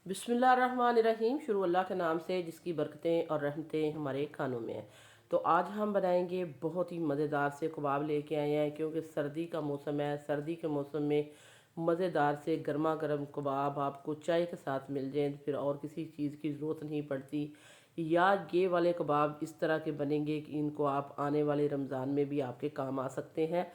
बिस्मिल्लाहिर्रहमानिर्रहीम। शुरू अल्लाह के नाम से जिसकी बरकतें और रहमतें हमारे खानों में हैं। तो आज हम बनाएंगे बहुत ही मज़ेदार से कबाब लेके आए हैं, क्योंकि सर्दी का मौसम है। सर्दी के मौसम में मज़ेदार से गर्मा गर्म कबाब आपको चाय के साथ मिल जाए तो फिर और किसी चीज़ की ज़रूरत नहीं पड़ती। या ये वाले कबाब इस तरह के बनेंगे कि इनको आप आने वाले रमज़ान में भी आपके काम आ सकते हैं।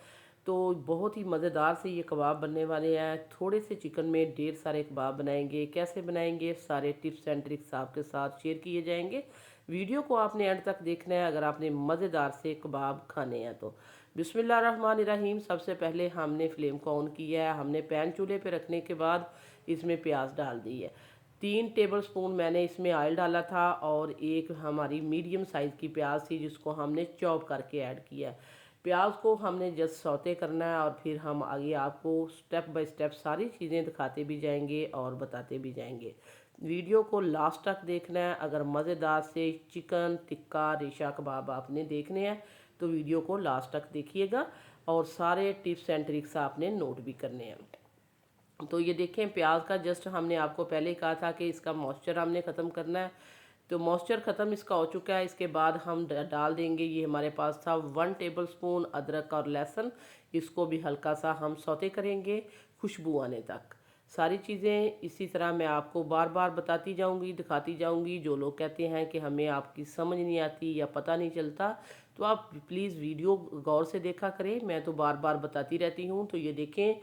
तो बहुत ही मज़ेदार से ये कबाब बनने वाले हैं। थोड़े से चिकन में ढेर सारे कबाब बनाएंगे। कैसे बनाएंगे, सारे टिप्स एंड ट्रिक्स आपके साथ शेयर किए जाएंगे। वीडियो को आपने एंड तक देखना है अगर आपने मज़ेदार से कबाब खाने हैं तो। बिस्मिल्लाहिर्रहमानिर्रहीम। सबसे पहले हमने फ्लेम को ऑन किया है। हमने पैन चूल्हे पे रखने के बाद इसमें प्याज डाल दी है। 3 टेबल स्पून मैंने इसमें ऑयल डाला था और एक हमारी मीडियम साइज़ की प्याज थी जिसको हमने चॉप करके ऐड किया है। प्याज को हमने जस्ट सौते करना है और फिर हम आगे आपको स्टेप बाय स्टेप सारी चीज़ें दिखाते भी जाएंगे और बताते भी जाएंगे। वीडियो को लास्ट तक देखना है। अगर मज़ेदार से चिकन टिक्का रेशा कबाब आपने देखने हैं तो वीडियो को लास्ट तक देखिएगा और सारे टिप्स एंड ट्रिक्स आपने नोट भी करने हैं। तो ये देखें, प्याज का जस्ट हमने आपको पहले ही कहा था कि इसका मॉइस्चर हमने ख़त्म करना है। तो मॉइस्चर ख़त्म इसका हो चुका है। इसके बाद हम डाल देंगे, ये हमारे पास था 1 टेबल स्पून अदरक और लहसुन। इसको भी हल्का सा हम सौते करेंगे खुशबू आने तक। सारी चीज़ें इसी तरह मैं आपको बार बार बताती जाऊंगी, दिखाती जाऊंगी। जो लोग कहते हैं कि हमें आपकी समझ नहीं आती या पता नहीं चलता, तो आप प्लीज़ वीडियो गौर से देखा करें। मैं तो बार बार बताती रहती हूँ। तो ये देखें,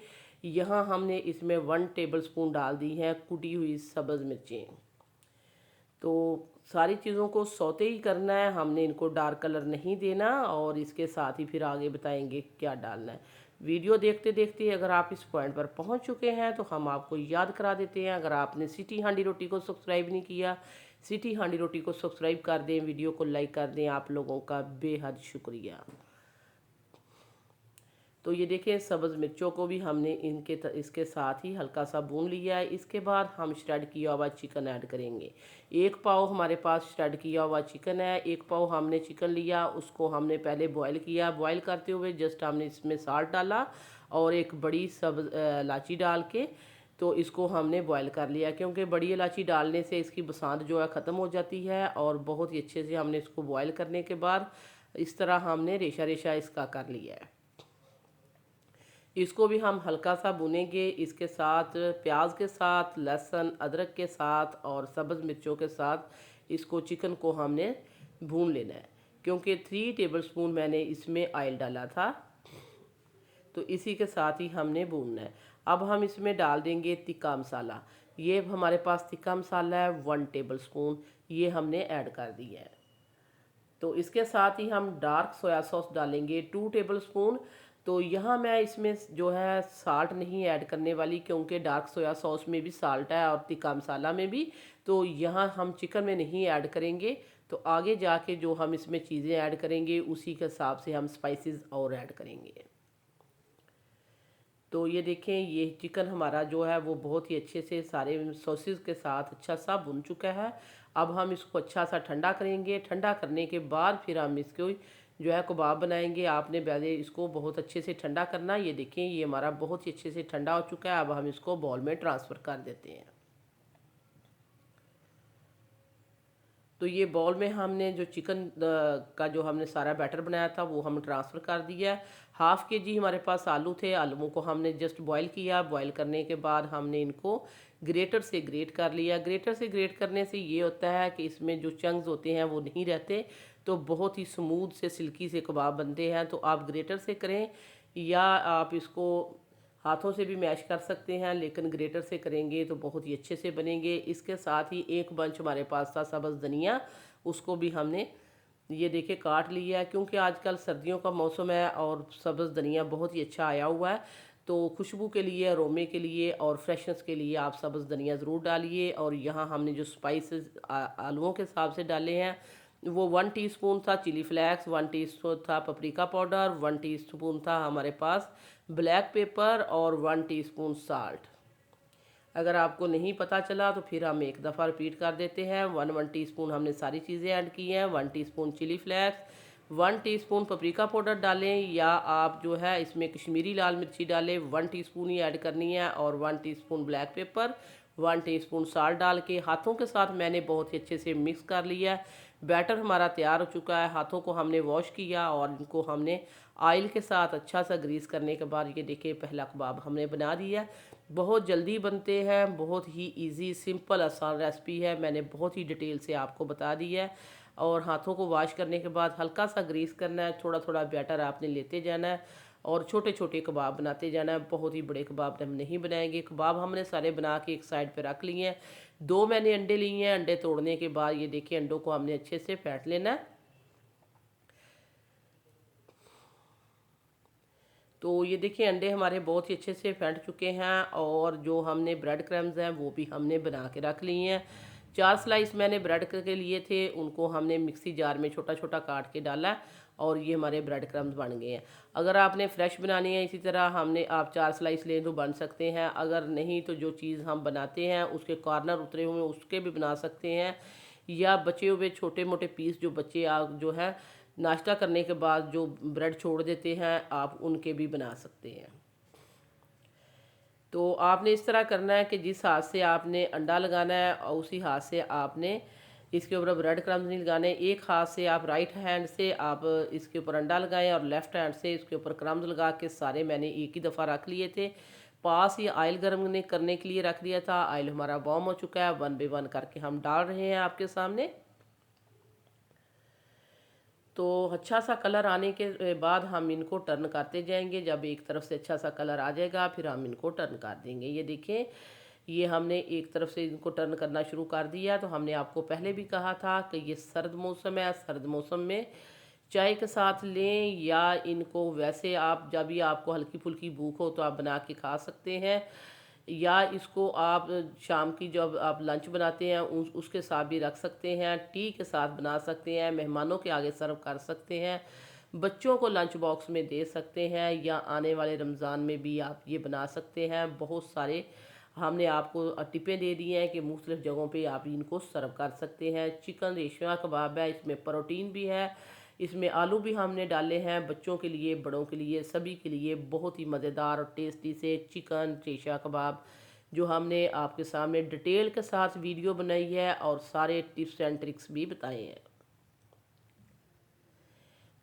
यहाँ हमने इसमें 1 टेबल स्पून डाल दी है कुटी हुई सब्ज़ मिर्चें। तो सारी चीज़ों को सौते ही करना है, हमने इनको डार्क कलर नहीं देना। और इसके साथ ही फिर आगे बताएंगे क्या डालना है। वीडियो देखते देखते अगर आप इस पॉइंट पर पहुंच चुके हैं तो हम आपको याद करा देते हैं, अगर आपने सिटी हांडी रोटी को सब्सक्राइब नहीं किया, सिटी हांडी रोटी को सब्सक्राइब कर दें, वीडियो को लाइक कर दें। आप लोगों का बेहद शुक्रिया। तो ये देखें, सब्ज़ मिर्चों को भी हमने इसके साथ ही हल्का सा भून लिया है। इसके बाद हम श्रेड किया हुआ चिकन ऐड करेंगे। 1 पाव हमारे पास श्रेड किया हुआ चिकन है। 1 पाव हमने चिकन लिया, उसको हमने पहले बॉईल किया। बॉईल करते हुए जस्ट हमने इसमें साल्ट डाला और एक बड़ी सब इलायची डाल के तो इसको हमने बॉईल कर लिया, क्योंकि बड़ी इलायची डालने से इसकी बसात जो है ख़त्म हो जाती है। और बहुत ही अच्छे से हमने इसको बॉईल करने के बाद इस तरह हमने रेशा रेशा इसका कर लिया है। इसको भी हम हल्का सा भुनेंगे। इसके साथ प्याज के साथ, लहसुन अदरक के साथ और सब्ज़ मिर्चों के साथ इसको चिकन को हमने भून लेना है, क्योंकि 3 टेबल स्पून मैंने इसमें ऑयल डाला था। तो इसी के साथ ही हमने भूनना है। अब हम इसमें डाल देंगे तिक्का मसाला। ये हमारे पास तिक्का मसाला है 1 टेबल स्पून, ये हमने ऐड कर दिया है। तो इसके साथ ही हम डार्क सोया सॉस डालेंगे 2 टेबल स्पून। तो यहाँ मैं इसमें जो है साल्ट नहीं ऐड करने वाली, क्योंकि डार्क सोया सॉस में भी साल्ट है और तिक्का मसाला में भी। तो यहाँ हम चिकन में नहीं ऐड करेंगे। तो आगे जाके जो हम इसमें चीज़ें ऐड करेंगे उसी के हिसाब से हम स्पाइसेस और ऐड करेंगे। तो ये देखें, ये चिकन हमारा जो है वो बहुत ही अच्छे से सारे सॉसेस के साथ अच्छा सा भुन चुका है। अब हम इसको अच्छा सा ठंडा करेंगे। ठंडा करने के बाद फिर हम इसको जो है कबाब बनाएंगे। आपने पहले इसको बहुत अच्छे से ठंडा करना। ये देखें, ये हमारा बहुत ही अच्छे से ठंडा हो चुका है। अब हम इसको बॉल में ट्रांसफ़र कर देते हैं। तो ये बॉल में हमने जो चिकन का जो हमने सारा बैटर बनाया था वो हम ट्रांसफ़र कर दिया है। ½ kg हमारे पास आलू थे। आलूओं को हमने जस्ट बॉईल किया। बॉईल करने के बाद हमने इनको ग्रेटर से ग्रेट कर लिया। ग्रेटर से ग्रेट करने से ये होता है कि इसमें जो चंक्स होते हैं वो नहीं रहते, तो बहुत ही स्मूथ से सिल्की से कबाब बनते हैं। तो आप ग्रेटर से करें या आप इसको हाथों से भी मैश कर सकते हैं, लेकिन ग्रेटर से करेंगे तो बहुत ही अच्छे से बनेंगे। इसके साथ ही एक बंच हमारे पास था सब्ज़ धनिया, उसको भी हमने ये देखिए काट लिया है, क्योंकि आजकल सर्दियों का मौसम है और सब्ज़ धनिया बहुत ही अच्छा आया हुआ है। तो खुशबू के लिए, अरोमे के लिए और फ्रेशनेस के लिए आप सब्ज़ धनिया ज़रूर डालिए। और यहाँ हमने जो स्पाइसेस आलूओं के हिसाब से डाले हैं वो 1 टीस्पून था चिली फ्लेक्स, 1 टीस्पून था पपरिका पाउडर, 1 टीस्पून था हमारे पास ब्लैक पेपर और 1 टीस्पून साल्ट। अगर आपको नहीं पता चला तो फिर हम एक दफ़ा रिपीट कर देते हैं। 1 टीस्पून हमने सारी चीज़ें ऐड की हैं। 1 teaspoon chilli flakes, 1 teaspoon paprika powder डालें, या आप जो है इसमें कश्मीरी लाल मिर्ची डालें। 1 टीस्पून ही ऐड करनी है। और 1 teaspoon black pepper, 1 teaspoon salt डाल के हाथों के साथ मैंने बहुत ही अच्छे से मिक्स कर लिया है। बैटर हमारा तैयार हो चुका है। हाथों को हमने वॉश किया और इनको हमने ऑयल के साथ अच्छा सा ग्रीस करने के बाद ये देखिए पहला कबाब हमने बना दिया है। बहुत जल्दी बनते हैं, बहुत ही इजी सिंपल आसान रेसिपी है। मैंने बहुत ही डिटेल से आपको बता दी है। और हाथों को वॉश करने के बाद हल्का सा ग्रीस करना है, थोड़ा थोड़ा बैटर आपने लेते जाना है और छोटे छोटे कबाब बनाते जाना है। बहुत ही बड़े कबाब हम नहीं बनाएंगे। कबाब हमने सारे बना के एक साइड पे रख लिए हैं। 2 मैंने अंडे लिए हैं। अंडे तोड़ने के बाद ये देखिए अंडों को हमने अच्छे से फेंट लेना है। तो ये देखिए अंडे हमारे बहुत ही अच्छे से फेंट चुके हैं और जो हमने ब्रेड क्रम्स हैं वो भी हमने बना के रख लिए हैं। 4 स्लाइस मैंने ब्रेड के लिए थे, उनको हमने मिक्सी जार में छोटा छोटा काट के डाला है और ये हमारे ब्रेड क्रम्स बन गए हैं। अगर आपने फ्रेश बनानी है इसी तरह हमने आप 4 स्लाइस लें तो बन सकते हैं। अगर नहीं तो जो चीज़ हम बनाते हैं उसके कॉर्नर उतरे हुए उसके भी बना सकते हैं, या बचे हुए छोटे मोटे पीस जो बच्चे आप जो है नाश्ता करने के बाद जो ब्रेड छोड़ देते हैं आप उनके भी बना सकते हैं। तो आपने इस तरह करना है कि जिस हाथ से आपने अंडा लगाना है और उसी हाथ से आपने इसके ऊपर ब्रेड क्रम्स नहीं लगाने। एक हाथ से आप राइट हैंड से आप इसके ऊपर अंडा लगाएं और लेफ्ट हैंड से इसके ऊपर क्रम्स लगा के सारे मैंने एक ही दफ़ा रख लिए थे। पास ही ऑयल गर्म करने के लिए रख दिया था। ऑयल हमारा वार्म हो चुका है। 1 बाय 1 करके हम डाल रहे हैं आपके सामने। तो अच्छा सा कलर आने के बाद हम इनको टर्न करते जाएंगे। जब एक तरफ से अच्छा सा कलर आ जाएगा फिर हम इनको टर्न कर देंगे। ये देखें ये हमने एक तरफ से इनको टर्न करना शुरू कर दिया। तो हमने आपको पहले भी कहा था कि ये सर्द मौसम है, सर्द मौसम में चाय के साथ लें या इनको वैसे आप जब भी आपको हल्की फुल्की भूख हो तो आप बना के खा सकते हैं, या इसको आप शाम की जब आप लंच बनाते हैं उसके साथ भी रख सकते हैं, टी के साथ बना सकते हैं, मेहमानों के आगे सर्व कर सकते हैं, बच्चों को लंच बॉक्स में दे सकते हैं, या आने वाले रमज़ान में भी आप ये बना सकते हैं। बहुत सारे हमने आपको टिपें दे दी हैं कि मुख्तलिफ़ जगहों पे आप इनको सर्व कर सकते हैं। चिकन रेशमा कबाब है, इसमें प्रोटीन भी है, इसमें आलू भी हमने डाले हैं। बच्चों के लिए, बड़ों के लिए, सभी के लिए बहुत ही मज़ेदार और टेस्टी से चिकन रेशा कबाब जो हमने आपके सामने डिटेल के साथ वीडियो बनाई है और सारे टिप्स एंड ट्रिक्स भी बताए हैं।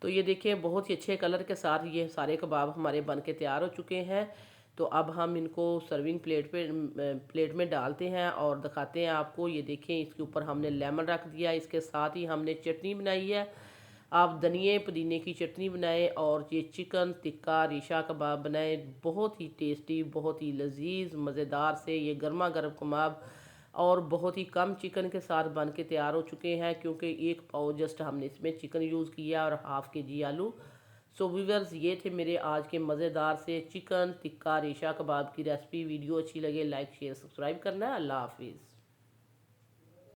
तो ये देखिए बहुत ही अच्छे कलर के साथ ये सारे कबाब हमारे बन के तैयार हो चुके हैं। तो अब हम इनको सर्विंग प्लेट में डालते हैं और दिखाते हैं आपको। ये देखें इसके ऊपर हमने लेमन रख दिया, इसके साथ ही हमने चटनी बनाई है। आप धनिए पुदीने की चटनी बनाएं और ये चिकन टिक्का रेशा कबाब बनाएं। बहुत ही टेस्टी, बहुत ही लजीज मज़ेदार से ये गर्मा गर्म कबाब और बहुत ही कम चिकन के साथ बन के तैयार हो चुके हैं, क्योंकि 1 पाव जस्ट हमने इसमें चिकन यूज़ किया और हाफ़ के जी आलू। सो व्यूअर्स ये थे मेरे आज के मज़ेदार से चिकन टिक्का रेशा कबाब की रेसिपी। वीडियो अच्छी लगे लाइक शेयर सब्सक्राइब करना है। अल्लाह हाफिज़।